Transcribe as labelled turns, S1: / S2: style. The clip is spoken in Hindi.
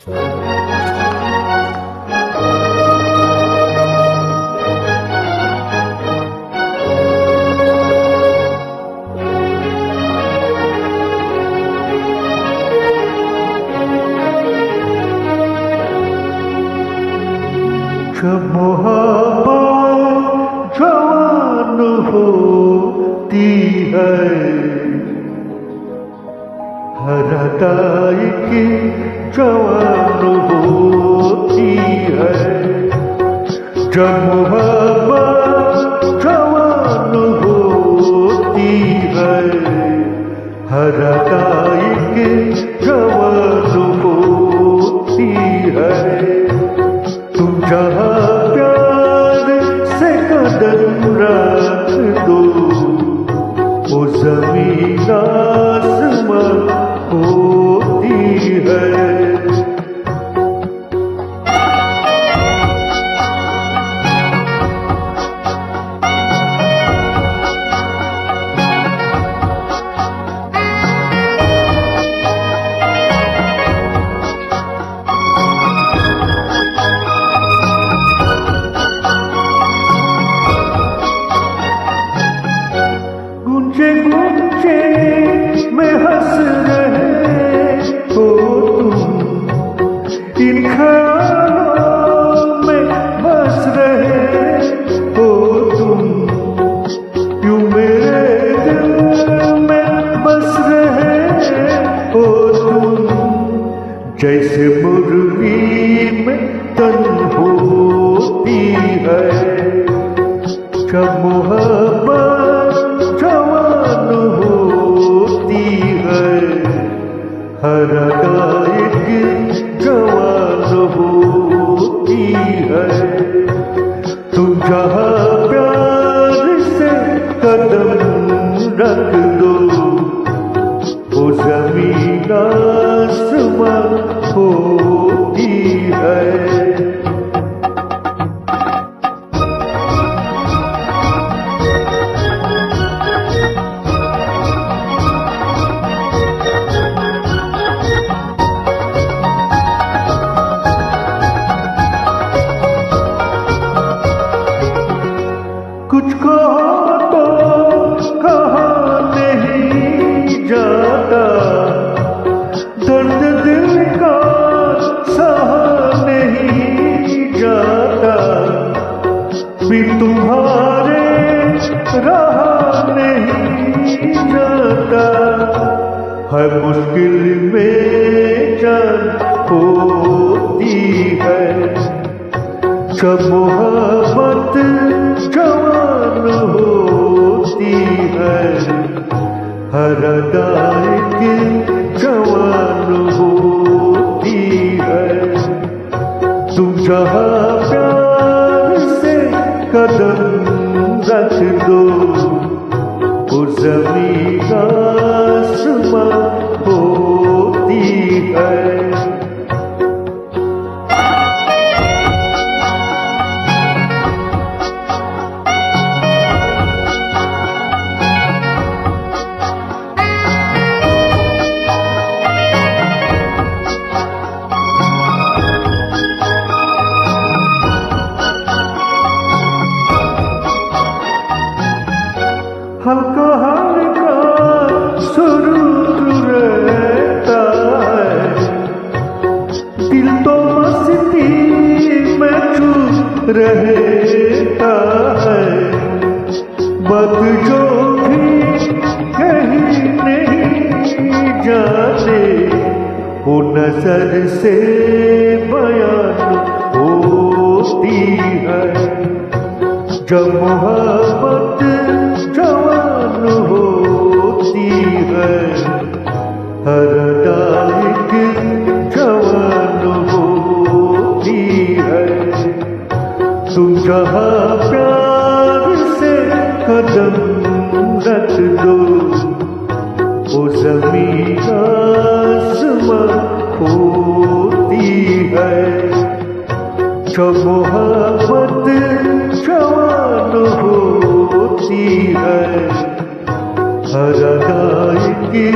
S1: जब मोहब्बत जवान होती है, हर अदायगी जवान होती है। जब मोहब्बत जवान होती है, हर अदायगी जवान होती है। तुम जहाँ प्यार से कदम रख दो, वो ज़मीन आसमां होती है। गूंजे गूंजे में हंस रहे हो तुम, इन ख्यालों में बस रहे हो तुम। यूं मेरे दिल में बस रहे हो तुम, जैसे मुरली में तन होती है। जब मोहब्बत जवान होती है, हर अदायगी जवान होती है। तुम जहाँ प्यार से कदम रख दो, वो ज़मीन आसमां होती है। कुछ कहो तो कहा नहीं जाता, दर्द दिल का सहा नहीं जाता। भी तुम्हारे रहा नहीं जाता, है मुश्किल में जान होती है। जब मोहब्बत जवान होती है, हर अदायगी जवान होती है। तुम जहाँ प्यार से कदम रख दो, वो ज़मीन आसमां होती है। हल्का हल्का सुरूर रहता है, दिल तो मस्ती में चूर रहता है। बात जो भी कहीं नहीं जाते, वो नजर से बयान होती है। जब मोहब्बत जवान होती है, हर अदायगी जवान होती है। तुम जहाँ प्यार से कदम रख दो, वो ज़मीन आसमां होती है। जब मोहब्बत जवान होती है, हर अदायगी